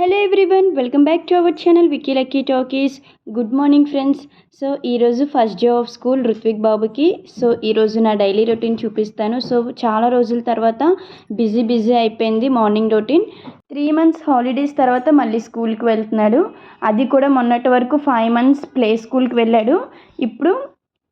Hello everyone, welcome back to our channel Vicky Lucky Talkies. Good morning friends. So ఈరోజు first day of school Ruthvik బాబుకి. So ఈరోజు నా daily routine చూపిస్తాను. So చాలా రోజుల తర్వాత బిజీ అయిపోయింది మార్నింగ్ రొటీన్. 3 months హాలిడేస్ తర్వాత మళ్ళీ స్కూల్కి వెళ్తున్నాడు. అది కూడా మొన్నటి వరకు 5 months ప్లే స్కూల్కి వెళ్ళాడు. ఇప్పుడు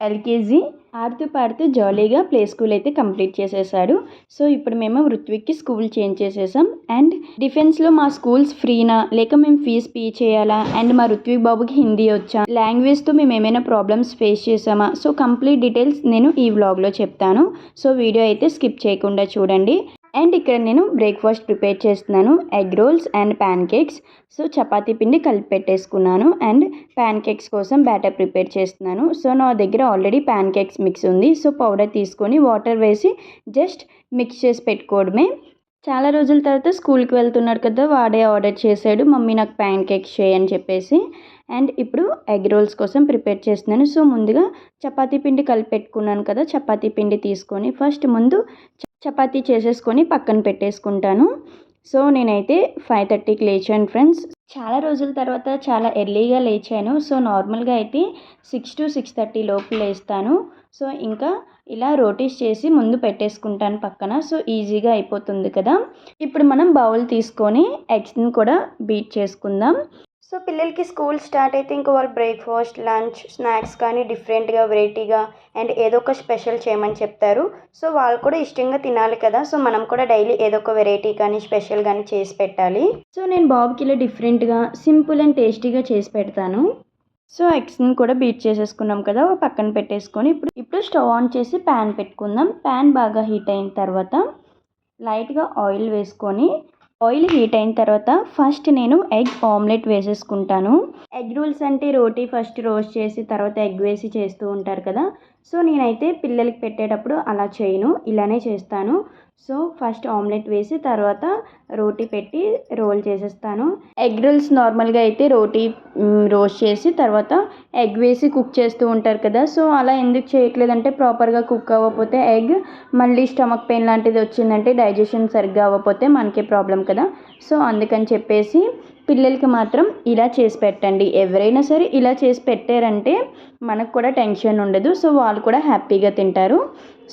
ఎల్కేజీ. ఆడుతూ పాడుతూ జాలీగా ప్లే స్కూల్ అయితే కంప్లీట్ చేసేసాడు. సో ఇప్పుడు మేము రుత్విక్కి స్కూల్ చేంజ్ చేసేసాం. అండ్ డిఫెన్స్లో మా స్కూల్స్ ఫ్రీనా లేక మేము ఫీజు పే చేయాలా, అండ్ మా రుత్విక్ బాబుకి హిందీ వచ్చా, లాంగ్వేజ్తో మేము ఏమైనా ప్రాబ్లమ్స్ ఫేస్ చేసామా, సో కంప్లీట్ డీటెయిల్స్ నేను ఈ వ్లాగ్లో చెప్తాను. సో వీడియో అయితే స్కిప్ చేయకుండా చూడండి. అండ్ ఇక్కడ నేను బ్రేక్ఫాస్ట్ ప్రిపేర్ చేస్తున్నాను. Egg rolls and pan cakes. So chapati పిండి కలిపి పెట్టేసుకున్నాను అండ్ ప్యాన్ కేక్స్ కోసం బ్యాటర్ ప్రిపేర్ చేస్తున్నాను. సో నా దగ్గర ఆల్రెడీ ప్యాన్ కేక్స్ మిక్స్ ఉంది. సో పౌడర్ తీసుకొని వాటర్ వేసి జస్ట్ మిక్స్ చేసి పెట్టుకోవడమే. చాలా రోజుల తర్వాత స్కూల్కి వెళ్తున్నాడు కదా, వాడే ఆర్డర్ చేశాడు, మమ్మీ నాకు ప్యాన్ కేక్స్ చేయని చెప్పేసి. అండ్ ఇప్పుడు ఎగ్ రోల్స్ కోసం ప్రిపేర్ చేస్తున్నాను. సో ముందుగా చపాతీ పిండి కలిపి పెట్టుకున్నాను కదా, చపాతీ పిండి తీసుకొని ఫస్ట్ ముందు చపాతీ చేసేసుకొని పక్కన పెట్టేసుకుంటాను. సో నేనైతే 5:30కి లేచాను ఫ్రెండ్స్. చాలా రోజుల తర్వాత చాలా ఎర్లీగా లేచాను. సో నార్మల్గా అయితే 6 to 6:30 లోపు లేస్తాను. సో ఇంకా ఇలా రోటీస్ చేసి ముందు పెట్టేసుకుంటాను పక్కన. సో ఈజీగా అయిపోతుంది కదా. ఇప్పుడు మనం బౌల్ తీసుకొని ఎగ్స్ని కూడా బీట్ చేసుకుందాం. సో పిల్లలకి స్కూల్ స్టార్ట్ అయితే ఇంకా వాళ్ళు బ్రేక్ఫాస్ట్, లంచ్, స్నాక్స్ కానీ డిఫరెంట్గా, వెరైటీగా అండ్ ఏదో ఒక స్పెషల్ చేయమని చెప్తారు. సో వాళ్ళు కూడా ఇష్టంగా తినాలి కదా. సో మనం కూడా డైలీ ఏదో ఒక వెరైటీ కానీ స్పెషల్ కానీ చేసి పెట్టాలి. సో నేను బాబుకి ఇలా డిఫరెంట్గా, సింపుల్ అండ్ టేస్టీగా చేసి పెడతాను. సో ఎగ్స్ని కూడా బీట్ చేసేసుకున్నాం కదా, పక్కన పెట్టేసుకొని ఇప్పుడు స్టవ్ ఆన్ చేసి ప్యాన్ పెట్టుకుందాం. ప్యాన్ బాగా హీట్ అయిన తర్వాత లైట్గా ఆయిల్ వేసుకొని, ఆయిల్ హీట్ అయిన తర్వాత ఫస్ట్ నేను ఎగ్ ఆమ్లెట్ వేసేసుకుంటాను. ఎగ్ రోల్స్ అంటే రోటీ ఫస్ట్ రోస్ట్ చేసి తర్వాత ఎగ్ వేసి చేస్తూ ఉంటారు కదా. సో నేనైతే పిల్లలకి పెట్టేటప్పుడు అలా చేయను, ఇలానే చేస్తాను. సో ఫస్ట్ ఆమ్లెట్ వేసి తర్వాత రోటీ పెట్టి రోల్ చేసేస్తాను. ఎగ్ రోల్స్ నార్మల్గా అయితే రోటీ రోస్ట్ చేసి తర్వాత ఎగ్ వేసి కుక్ చేస్తూ ఉంటారు కదా. సో అలా ఎందుకు చేయట్లేదంటే ప్రాపర్గా కుక్ అవ్వకపోతే ఎగ్ మళ్ళీ స్టమక్ పెయిన్ లాంటిది వచ్చిందంటే డైజెషన్ సరిగ్గా అవ్వకపోతే మనకే ప్రాబ్లం కదా. సో అందుకని చెప్పేసి పిల్లలకి మాత్రం ఇలా చేసి పెట్టండి. ఎవరైనా సరే ఇలా చేసి పెట్టారంటే మనకు కూడా టెన్షన్ ఉండదు. సో వాళ్ళు కూడా హ్యాపీగా తింటారు.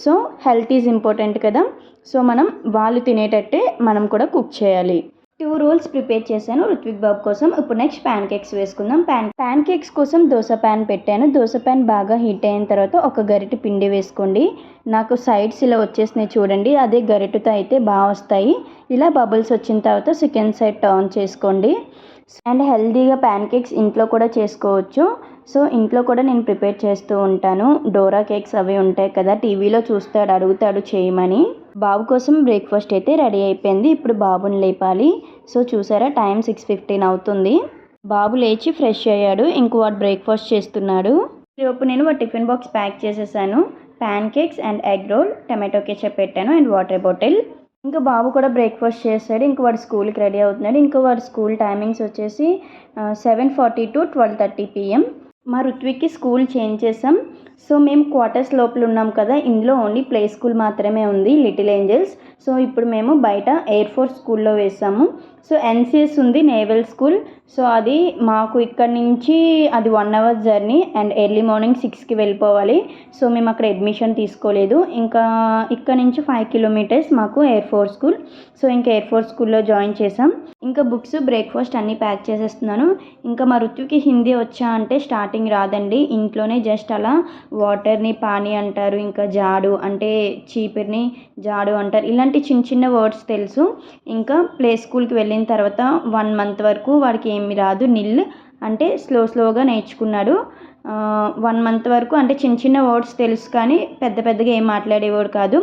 సో హెల్త్ ఈజ్ ఇంపార్టెంట్ కదా. సో మనం వాళ్ళు తినేటట్టే మనం కూడా కుక్ చేయాలి. 2 రోల్స్ ప్రిపేర్ చేశాను రుత్విక్ బాబు కోసం. ఇప్పుడు నెక్స్ట్ ప్యాన్ కేక్స్ వేసుకుందాం. ప్యాన్ కేక్స్ కోసం దోశ ప్యాన్ పెట్టాను. దోశ ప్యాన్ బాగా హీట్ అయిన తర్వాత ఒక గరిటె పిండి వేసుకోండి. నాకు సైడ్స్ ఇలా వచ్చేసినాయి చూడండి, అదే గరిటెతో అయితే బాగా వస్తాయి. ఇలా బబుల్స్ వచ్చిన తర్వాత సెకండ్ సైడ్ టర్న్ చేసుకోండి. అండ్ హెల్తీగా ప్యాన్ కేక్స్ ఇంట్లో కూడా చేసుకోవచ్చు. సో ఇంట్లో కూడా నేను ప్రిపేర్ చేస్తూ ఉంటాను. డోరా కేక్స్ అవి ఉంటాయి కదా, టీవీలో చూస్తాడు, అడుగుతాడు చేయమని. బాబు కోసం బ్రేక్ఫాస్ట్ అయితే రెడీ అయిపోయింది. ఇప్పుడు బాబుని లేపాలి. సో చూసారా, టైం 6:15 అవుతుంది. బాబు లేచి ఫ్రెష్ అయ్యాడు, ఇంకో వాడు బ్రేక్ఫాస్ట్ చేస్తున్నాడు. రేపు నేను ఒక టిఫిన్ బాక్స్ ప్యాక్ చేసేసాను. Pan cakes and egg role, tomato ketchup పెట్టాను అండ్ వాటర్ బాటిల్. ఇంకా బాబు కూడా బ్రేక్ఫాస్ట్ చేస్తాడు. ఇంక వాడు స్కూల్కి రెడీ అవుతున్నాడు. ఇంకా వాడు స్కూల్ టైమింగ్స్ వచ్చేసి 7:40 to 12:30 PM. మా రుత్విక్కి స్కూల్ చేంజ్ చేసాం. సో మేము క్వార్టర్స్ లోపల ఉన్నాం కదా, ఇందులో ఓన్లీ ప్లే స్కూల్ మాత్రమే ఉంది, లిటిల్ ఏంజల్స్. సో ఇప్పుడు మేము బయట ఎయిర్ ఫోర్స్ స్కూల్లో వేసాము. సో ఎన్సిఎస్ ఉంది, నేవల్ స్కూల్. సో అది మాకు ఇక్కడ నుంచి అది 1 hour journey and early morning 6కి వెళ్ళిపోవాలి. సో మేము అక్కడ అడ్మిషన్ తీసుకోలేదు. ఇంకా ఇక్కడ నుంచి 5 kilometers మాకు ఎయిర్ ఫోర్స్ స్కూల్. సో ఇంకా ఎయిర్ ఫోర్స్ స్కూల్లో జాయిన్ చేసాం. ఇంకా బుక్స్, బ్రేక్ఫాస్ట్ అన్నీ ప్యాక్ చేసేస్తున్నాను. ఇంకా మా రుత్వికి హిందీ వచ్చా అంటే స్టార్టింగ్ రాదండి. ఇంట్లోనే జస్ట్ అలా వాటర్ని పానీ అంటారు, ఇంకా జాడు అంటే చీపిరిని జాడు అంటారు, ఇలాంటి చిన్న వర్డ్స్ తెలుసు. ఇంకా ప్లే స్కూల్కి వెళ్ళిన తర్వాత 1 month వరకు వాడికి ఏమి రాదు, నిల్ అంటే స్లోగా నేర్చుకున్నాడు. 1 month వరకు అంటే చిన్న వర్డ్స్ తెలుసు కానీ పెద్దగా ఏం మాట్లాడేవాడు కాదు.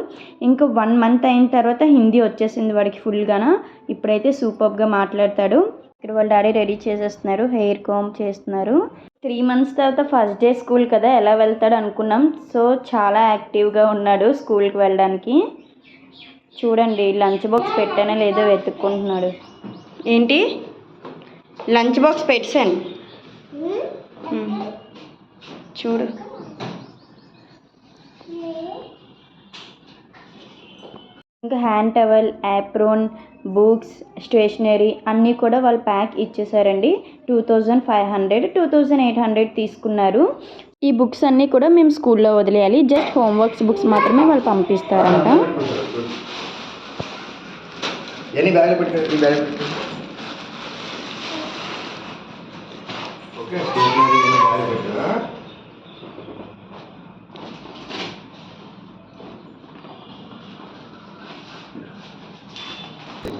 ఇంకా 1 month అయిన తర్వాత హిందీ వచ్చేసింది వాడికి ఫుల్గానా. ఇప్పుడైతే సూపర్గా మాట్లాడతాడు. ఇక్కడ వాళ్ళ డాడీ రెడీ చేసేస్తున్నారు, హెయిర్ కామ్ చేస్తున్నారు. 3 months తర్వాత ఫస్ట్ డే స్కూల్ కదా, ఎలా వెళ్తాడు అనుకున్నాం. సో చాలా యాక్టివ్గా ఉన్నాడు స్కూల్కి వెళ్ళడానికి. చూడండి, లంచ్ బాక్స్ పెట్టానో లేదో వెతుక్కుంటున్నాడు. ఏంటి లంచ్ బాక్స్ పెట్టాను చూడు. ఇంకా hand towel, apron, books, stationery అన్నీ కూడా వాళ్ళు ప్యాక్ ఇచ్చేసారండి. 2500, 2800 తీసుకున్నారు. ఈ బుక్స్ అన్నీ కూడా మేము స్కూల్లో వదిలేయాలి. జస్ట్ హోంవర్క్స్ బుక్స్ మాత్రమే వాళ్ళు పంపిస్తారంట.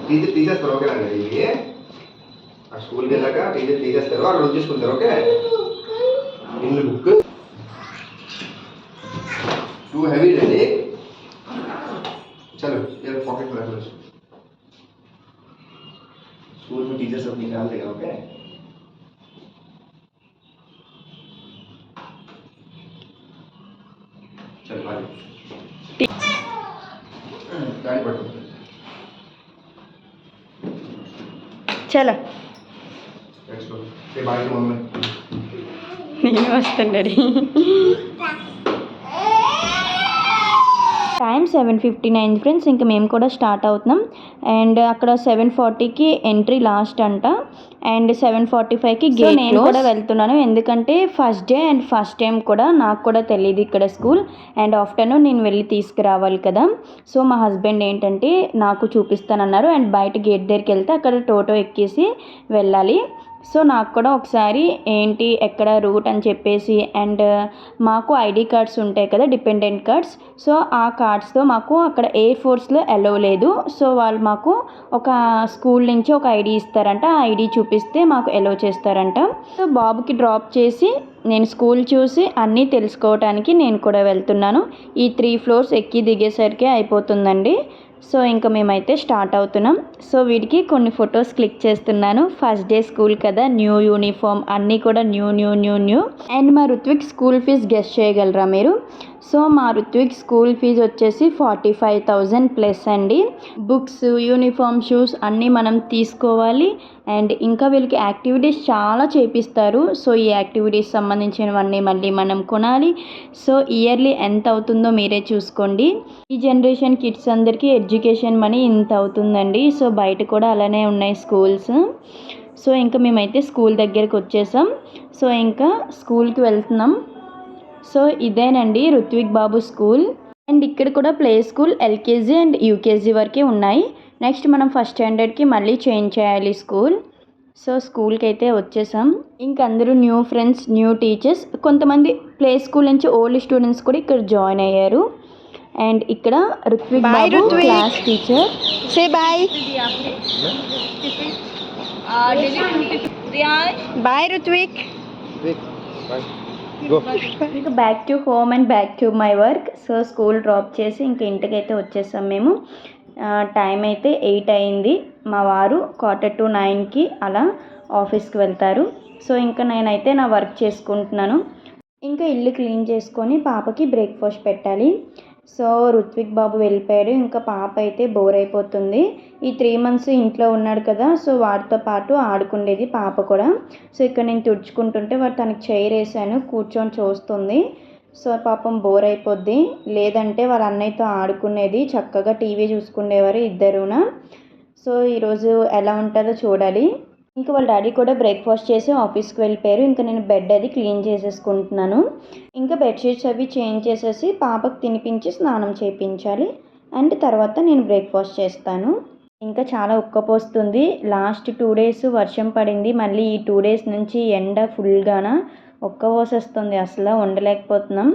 టీచర్ తీసేస్తారు ఓకేనా? ఇవి ఆ స్కూల్కి వెళ్ళాక టీచర్ తీసేస్తారు, అక్కడ వచ్చేసుకుంటారు. ఓకే, ఇన్ని బుక్ టూ హెవీ అండి. चलो ये पॉकेट में रख लो. स्कूल में टीचर सब निकाल देगा. ओके, चल बाय. गाड़ी पकड़ो. चलो लेट्स गो. से बाय टू मम्मी. నేను వస్తాను డాడీ. Time 7:59 friends. ఇంకా మేము కూడా స్టార్ట్ అవుతున్నాం. అండ్ అక్కడ 7:40కి ఎంట్రీ లాస్ట్ అంట. అండ్ 7:45కి గేట్. నేను కూడా వెళ్తున్నాను, ఎందుకంటే first day and first time కూడా నాకు కూడా తెలియదు ఇక్కడ స్కూల్. అండ్ ఆఫ్టర్నూన్ నేను వెళ్ళి తీసుకురావాలి కదా. సో మా హస్బెండ్ ఏంటంటే నాకు చూపిస్తానన్నారు. అండ్ బయట గేట్ దగ్గరికి వెళ్తే అక్కడ టోటో ఎక్కేసి వెళ్ళాలి. సో నాకు కూడా ఒకసారి ఏంటి ఎక్కడ రూట్ అని చెప్పేసి, అండ్ మాకు ఐడి కార్డ్స్ ఉంటాయి కదా, డిపెండెంట్ కార్డ్స్. సో ఆ కార్డ్స్తో మాకు అక్కడ ఎయిర్ ఫోర్స్లో అలౌ లేదు. సో వాళ్ళు మాకు ఒక స్కూల్ నుంచి ఒక ఐడి ఇస్తారంట. ఆ ఐడి చూపిస్తే మాకు అలౌ చేస్తారంట. సో బాబుకి డ్రాప్ చేసి నేను స్కూల్ చూసి అన్నీ తెలుసుకోవడానికి నేను కూడా వెళ్తున్నాను. ఈ 3 ఫ్లోర్స్ ఎక్కి దిగేసరికి అయిపోతుందండి. సో ఇంకా మేమైతే స్టార్ట్ అవుతున్నాం. సో వీడికి కొన్ని ఫొటోస్ క్లిక్ చేస్తున్నాను. ఫస్ట్ డే స్కూల్ కదా, న్యూ యూనిఫామ్ అన్నీ కూడా న్యూ. అండ్ మా రుత్విక్ స్కూల్ ఫీజు గెస్ట్ చేయగలరా మీరు? సో మా రుత్విక్ స్కూల్ ఫీజు వచ్చేసి 45,000 ప్లస్ అండి. బుక్స్, యూనిఫామ్, షూస్ అన్నీ మనం తీసుకోవాలి. అండ్ ఇంకా వీళ్ళకి యాక్టివిటీస్ చాలా చేపిస్తారు. సో ఈ యాక్టివిటీస్ సంబంధించినవన్నీ మళ్ళీ మనం కొనాలి. సో ఇయర్లీ ఎంత అవుతుందో మీరే చూసుకోండి. ఈ జనరేషన్ కిడ్స్ అందరికీ ఎడ్యుకేషన్ మనీ ఇంత అవుతుందండి. సో బయట కూడా అలానే ఉన్నాయి స్కూల్స్. సో ఇంకా మేమైతే స్కూల్ దగ్గరికి వచ్చేసాం. సో ఇంకా స్కూల్కి వెళ్తున్నాం. సో ఇదేనండి రుత్విక్ బాబు స్కూల్. అండ్ ఇక్కడ కూడా play school, LKG and UKG వరకే ఉన్నాయి. నెక్స్ట్ మనం ఫస్ట్ స్టాండర్డ్కి మళ్ళీ చేంజ్ చేయాలి స్కూల్. సో స్కూల్కి అయితే వచ్చేసాం. ఇంక అందరూ న్యూ ఫ్రెండ్స్, న్యూ టీచర్స్, కొంతమంది ప్లే స్కూల్ నుంచి ఓల్డ్ స్టూడెంట్స్ కూడా ఇక్కడ జాయిన్ అయ్యారు. అండ్ ఇక్కడ రుత్విక్ బాబు class teacher. Say bye. Bye Ruthvik. ఇంకా back to home and back to my work. So school drop చేసి ఇంకా ఇంటికి అయితే వచ్చేసాం మేము. టైం అయితే 8 అయింది. మా వారు 8:45కి అలా ఆఫీస్కి వెళ్తారు. సో ఇంకా నేనైతే నా వర్క్ చేసుకుంటున్నాను. ఇంకా ఇల్లు క్లీన్ చేసుకొని పాపకి బ్రేక్ఫాస్ట్ పెట్టాలి. సో రుత్విక్ బాబు వెళ్ళిపోయాడు. ఇంకా పాప అయితే బోర్ అయిపోతుంది. ఈ 3 months ఇంట్లో ఉన్నాడు కదా, సో వాడితో పాటు ఆడుకుండేది పాప కూడా. సో ఇక్కడ నేను తుడుచుకుంటుంటే వాడు తనకి చైర్ వేసాను, కూర్చొని చూస్తుంది. సో పాపం బోర్ అయిపోద్ది. లేదంటే వాళ్ళ అన్నయ్యతో ఆడుకునేది, చక్కగా టీవీ చూసుకునేవారు ఇద్దరున. సో ఈరోజు ఎలా ఉంటుందో చూడాలి. ఇంకా వాళ్ళ డాడీ కూడా బ్రేక్ఫాస్ట్ చేసి ఆఫీస్కి వెళ్ళిపోయారు. ఇంకా నేను బెడ్ అది క్లీన్ చేసేసుకుంటున్నాను. ఇంకా బెడ్షీట్స్ అవి చేంజ్ చేసేసి పాపకు తినిపించి స్నానం చేయించాలి. అండ్ తర్వాత నేను బ్రేక్ఫాస్ట్ చేస్తాను. ఇంకా చాలా ఉక్కపోస్తుంది. లాస్ట్ 2 days వర్షం పడింది. మళ్ళీ ఈ 2 days నుంచి ఎండ ఫుల్గాన ఉక్కపోసేస్తుంది. అసలు ఉండలేకపోతున్నాం.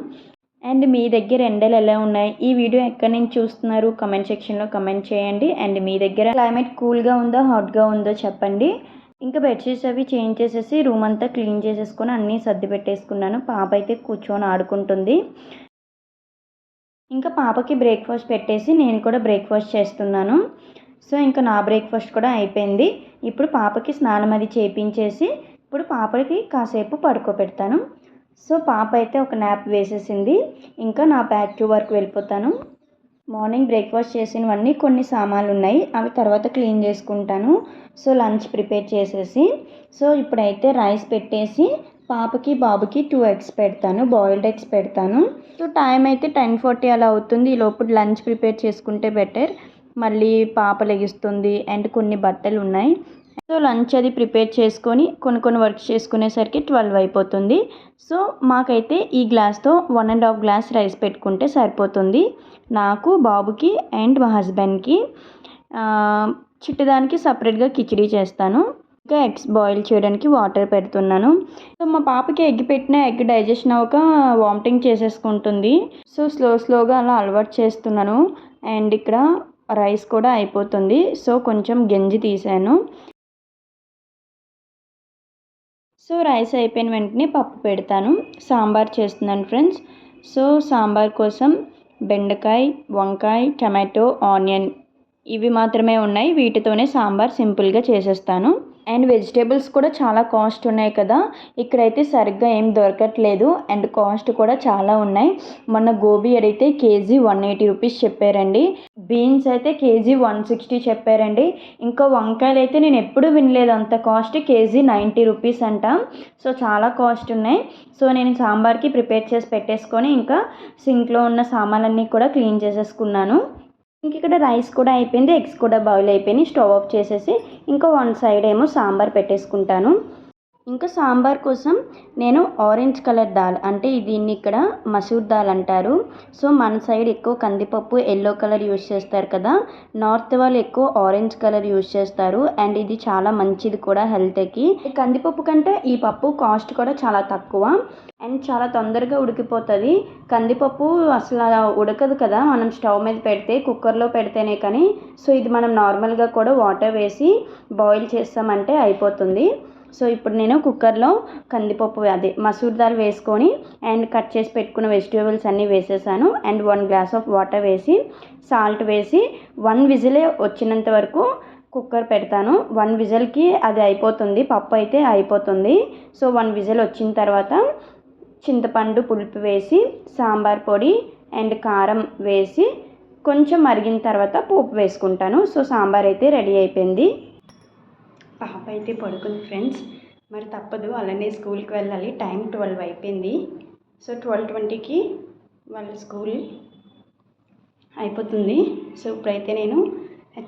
అండ్ మీ దగ్గర ఎండలు ఎలా ఉన్నాయి? ఈ వీడియో ఎక్కడి నుంచి చూస్తున్నారు? కమెంట్ సెక్షన్లో కమెంట్ చేయండి. అండ్ మీ దగ్గర క్లైమేట్ కూల్గా ఉందో హాట్గా ఉందో చెప్పండి. ఇంకా బెడ్షీట్స్ అవి చేంజ్ చేసేసి రూమ్ అంతా క్లీన్ చేసేసుకొని అన్నీ సర్ది పెట్టేసుకున్నాను. పాప అయితే కూర్చొని ఆడుకుంటుంది. ఇంకా పాపకి బ్రేక్ఫాస్ట్ పెట్టేసి నేను కూడా బ్రేక్ఫాస్ట్ చేస్తున్నాను. సో ఇంకా నా బ్రేక్ఫాస్ట్ కూడా అయిపోయింది. ఇప్పుడు పాపకి స్నానం అది చేయించేసి ఇప్పుడు పాపకి కాసేపు పడుకోబెడతాను. సో పాప అయితే ఒక న్యాప్ వేసేసింది. ఇంకా నా బ్యాక్ టు వర్క్ వెళ్ళిపోతాను. మార్నింగ్ బ్రేక్ఫాస్ట్ చేసినవన్నీ కొన్ని సామాన్లు ఉన్నాయి, అవి తర్వాత క్లీన్ చేసుకుంటాను. సో లంచ్ ప్రిపేర్ చేసేసి సో ఇప్పుడైతే రైస్ పెట్టేసి పాపకి బాబుకి 2 eggs పెడతాను, బాయిల్డ్ ఎగ్స్ పెడతాను. సో టైం అయితే 10:40 అలా అవుతుంది. ఈ లోపు లంచ్ ప్రిపేర్ చేసుకుంటే బెటర్. మళ్ళీ పాప లెగిస్తుంది అండ్ కొన్ని బట్టలు ఉన్నాయి. సో లంచ్ అది ప్రిపేర్ చేసుకొని కొన్ని వర్క్స్ చేసుకునేసరికి 12 అయిపోతుంది. సో మాకైతే ఈ గ్లాస్తో 1.5 గ్లాస్ రైస్ పెట్టుకుంటే సరిపోతుంది. నాకు, బాబుకి అండ్ మా హస్బెండ్కి. చిట్టుదానికి సపరేట్గా కిచిడీ చేస్తాను. ఇంకా ఎగ్స్ బాయిల్ చేయడానికి వాటర్ పెడుతున్నాను. సో మా పాపకి ఎగ్ పెట్టిన ఎగ్ డైజెషన్ అవ్వక వామిటింగ్ చేసేసుకుంటుంది. సో స్లోగా అలా అలవాటు చేస్తున్నాను. అండ్ ఇక్కడ రైస్ కూడా అయిపోతుంది. సో కొంచెం గంజి తీసాను. సో రైస్ అయిపోయిన వెంటనే పప్పు పెడతాను. సాంబార్ చేస్తున్నాను ఫ్రెండ్స్. సో సాంబార్ కోసం బెండకాయ, వంకాయ, టమాటో, ఆనియన్ ఇవి మాత్రమే ఉన్నాయి. వీటితోనే సాంబార్ సింపుల్గా చేసేస్తాను. అండ్ వెజిటేబుల్స్ కూడా చాలా కాస్ట్ ఉన్నాయి కదా, ఇక్కడైతే సరిగ్గా ఏం దొరకట్లేదు అండ్ కాస్ట్ కూడా చాలా ఉన్నాయి. మొన్న గోబీ అడిగితే కేజీ 180 రూపీస్ చెప్పారండి. బీన్స్ అయితే కేజీ 160 చెప్పారండి. ఇంకా వంకాయలు అయితే నేను ఎప్పుడూ వినలేదు అంత కాస్ట్, కేజీ 90 రూపీస్ అంట. సో చాలా కాస్ట్ ఉన్నాయి. సో నేను సాంబార్కి ప్రిపేర్ చేసి పెట్టేసుకొని ఇంకా సింక్లో ఉన్న సామాన్లన్నీ కూడా క్లీన్ చేసేసుకున్నాను. ఇంక ఇక్కడ రైస్ కూడా అయిపోయింది, ఎగ్స్ కూడా బాయిల్ అయిపోయినాయి. స్టవ్ ఆఫ్ చేసేసి ఇంకా వన్ సైడ్ ఏమో సాంబార్ పెట్టేసుకుంటాను. ఇంకా సాంబార్ కోసం నేను ఆరెంజ్ కలర్ దాల్, అంటే దీన్ని ఇక్కడ మసూర్ దాల్ అంటారు. సో మన సైడ్ ఎక్కువ కందిపప్పు ఎల్లో కలర్ యూజ్ చేస్తారు కదా, నార్త్ వాళ్ళు ఎక్కువ ఆరెంజ్ కలర్ యూజ్ చేస్తారు. అండ్ ఇది చాలా మంచిది కూడా హెల్త్కి. కందిపప్పు కంటే ఈ పప్పు కాస్ట్ కూడా చాలా తక్కువ అండ్ చాలా తొందరగా ఉడికిపోతుంది. కందిపప్పు అసలు ఉడకదు కదా మనం స్టవ్ మీద పెడితే, కుక్కర్లో పెడితేనే కానీ. సో ఇది మనం నార్మల్గా కూడా వాటర్ వేసి బాయిల్ చేస్తామంటే అయిపోతుంది. సో ఇప్పుడు నేను కుక్కర్లో కందిపప్పు అదే మసూర్ దాల్ వేసుకొని అండ్ కట్ చేసి పెట్టుకున్న వెజిటేబుల్స్ అన్నీ వేసేసాను. అండ్ 1 గ్లాస్ ఆఫ్ వాటర్ వేసి సాల్ట్ వేసి 1 విజిలే వచ్చినంత వరకు కుక్కర్ పెడతాను. 1 విజిల్కి అది అయిపోతుంది, పప్పు అయితే అయిపోతుంది. సో 1 విజిల్ వచ్చిన తర్వాత చింతపండు పులుపు వేసి సాంబార్ పొడి అండ్ కారం వేసి కొంచెం మరిగిన తర్వాత పోపు వేసుకుంటాను. సో సాంబార్ అయితే రెడీ అయిపోయింది. పాప అయితే పడుకుంది ఫ్రెండ్స్. మరి తప్పదు, అలానే స్కూల్కి వెళ్ళాలి. టైం 12 అయిపోయింది. సో 12:20కి వాళ్ళ స్కూల్ అయిపోతుంది. సో ఇప్పుడైతే నేను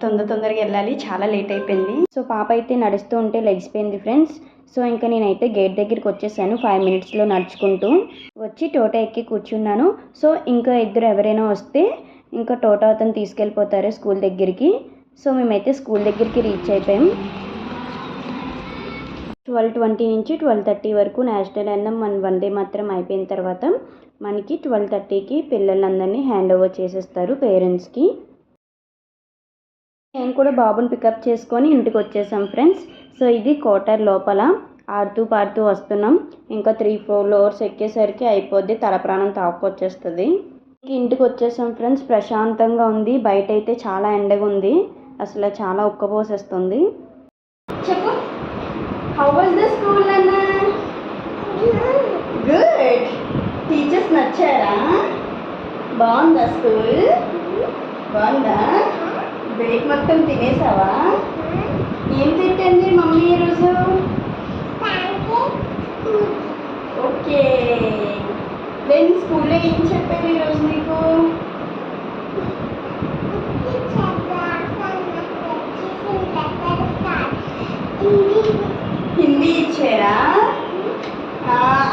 తొందరగా వెళ్ళాలి, చాలా లేట్ అయిపోయింది. సో పాప అయితే నడుస్తూ ఉంటే లెగిసిపోయింది ఫ్రెండ్స్. సో ఇంకా నేనైతే గేట్ దగ్గరికి వచ్చేసాను. 5 మినిట్స్లో నడుచుకుంటూ వచ్చి టోటో ఎక్కి కూర్చున్నాను. సో ఇంకా ఇద్దరు ఎవరైనా వస్తే ఇంకా టోటో అతను తీసుకెళ్ళిపోతారు స్కూల్ దగ్గరికి. సో మేమైతే స్కూల్ దగ్గరికి రీచ్ అయిపోయాం. 12:20 నుంచి 12:30 వరకు నేషనల్ అన్నం వందే మాత్రం అయిపోయిన తర్వాత మనకి 12:30కి పిల్లలందరినీ హ్యాండ్ ఓవర్ చేసేస్తారు పేరెంట్స్కి. నేను కూడా బాబుని పికప్ చేసుకొని ఇంటికి వచ్చేసాం ఫ్రెండ్స్. సో ఇది క్వార్టర్ లోపల ఆడుతూ పాడుతూ వస్తున్నాం. ఇంకా 3 ఫ్లోర్స్ ఎక్కేసరికి అయిపోద్ది, తలప్రాణం తాకొచ్చేస్తుంది. ఇంటికి వచ్చేసాం ఫ్రెండ్స్. ప్రశాంతంగా ఉంది, బయట అయితే చాలా ఎండగా ఉంది, అసలు చాలా ఉక్కపోసేస్తుంది. చెప్పు, హౌ వాజ్ ద స్కూల్ అన్న? గుడ్. టీచర్స్ నచ్చారా? బాగుందా స్కూల్? బాగుందా? బ్రేక్ మొత్తం తినేసావా? ఏం తింటుంది మమ్మీ ఈరోజు? ఓకే. నేను స్కూల్లో ఏం చెప్పారు ఈరోజు నీకు? హిందీ ఇచ్చారా?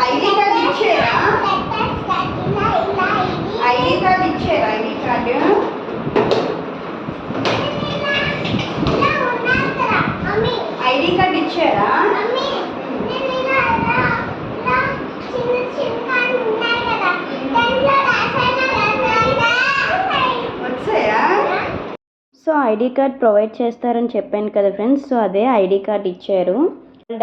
ఐడి కార్డు ఇచ్చారా? ఐడి కార్డు ఇచ్చారా? ఐడి కార్డు ఐడి కార్డు ఇచ్చారా? వచ్చాయా? సో ఐడి కార్డ్ ప్రొవైడ్ చేస్తారని చెప్పాను కదా ఫ్రెండ్స్. సో అదే ఐడి కార్డ్ ఇచ్చారు.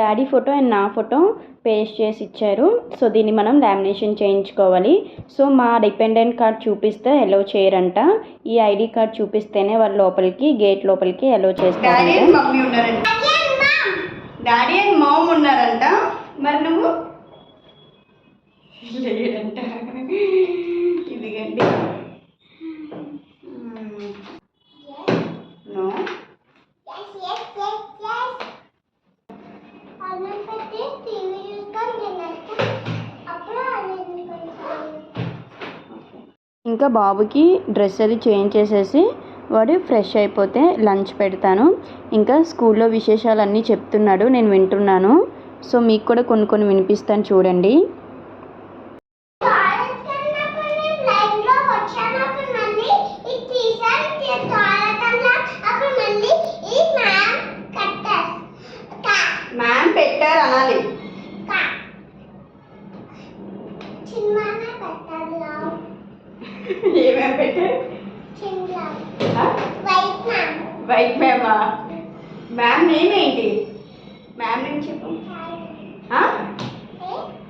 డాడీ ఫోటో అండ్ నా ఫోటో పేస్ట్ చేసి ఇచ్చారు. సో దీన్ని మనం లామినేషన్ చేయించుకోవాలి. సో మా డిపెండెంట్ కార్డ్ చూపిస్తే అలో చేయరంట. ఈ ఐడి కార్డ్ చూపిస్తేనే వాళ్ళ లోపలికి, గేట్ లోపలికి అలో చేస్తారు. డాడీ అండ్ మమ్మీ ఉన్నారంట. డాడీ అండ్ మామ్ ఉన్నారంట. మరి నువ్వు లేడంట. ఇదిగండి. నో. ఇంకా బాబుకి డ్రెస్ అది చేంజ్ చేసేసి వాడు ఫ్రెష్ అయిపోతే లంచ్ పెడతాను. ఇంకా స్కూల్లో విశేషాలన్నీ చెప్తున్నాడు, నేను వింటున్నాను. సో మీకు కూడా కొన్ని కొన్ని వినిపిస్తాను చూడండి. మ్యామ్ పెట్టారు అనాలి. ఏమేమి పెట్టారు? వైట్ మ్యామా? మ్యామ్ నేమ్ ఏంటి? మ్యామ్ నేమ్ చెప్పు.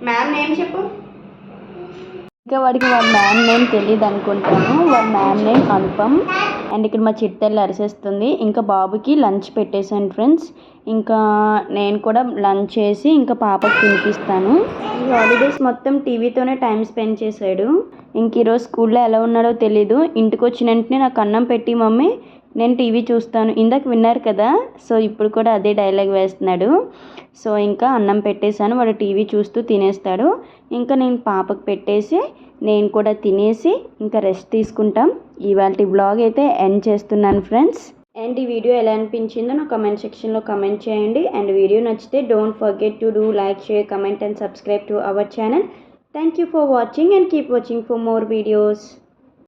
మ్యామ్ నేమ్ చెప్పు. ఇంకా వాడికి వాళ్ళ మ్యామ్ నేమ్ తెలియదు అనుకుంటాను. వాళ్ళ మ్యామ్ నేమ్ అనుపమ్. అండ్ ఇక్కడ మా చిట్టెల్లి అరిసేస్తుంది. ఇంకా బాబుకి లంచ్ పెట్టేశాను ఫ్రెండ్స్. ఇంకా నేను కూడా లంచ్ చేసి ఇంకా పాపకి తినిపిస్తాను. ఈ హాలిడేస్ మొత్తం టీవీతోనే టైం స్పెండ్ చేశాడు. ఇంక ఈరోజు స్కూల్లో ఎలా ఉన్నాడో తెలీదు. ఇంటికి వచ్చిన వెంటనే నాకు అన్నం పెట్టి మమ్మీ నేను టీవీ చూస్తాను, ఇందాక విన్నారు కదా. సో ఇప్పుడు కూడా అదే డైలాగ్ వేస్తున్నాడు. సో ఇంకా అన్నం పెట్టేశాను, వాడు టీవీ చూస్తూ తినేస్తాడు. ఇంకా నేను పాపకు పెట్టేసి నేను కూడా తినేసి ఇంకా రెస్ట్ తీసుకుంటాం. ఇవాళ బ్లాగ్ అయితే ఎండ్ చేస్తున్నాను ఫ్రెండ్స్. అండ్ ఈ వీడియో ఎలా అనిపించిందో నా కమెంట్ సెక్షన్లో కమెంట్ చేయండి. అండ్ వీడియో నచ్చితే don't forget to do like, share, comment and subscribe to our channel. Thank you for watching and keep watching for more videos.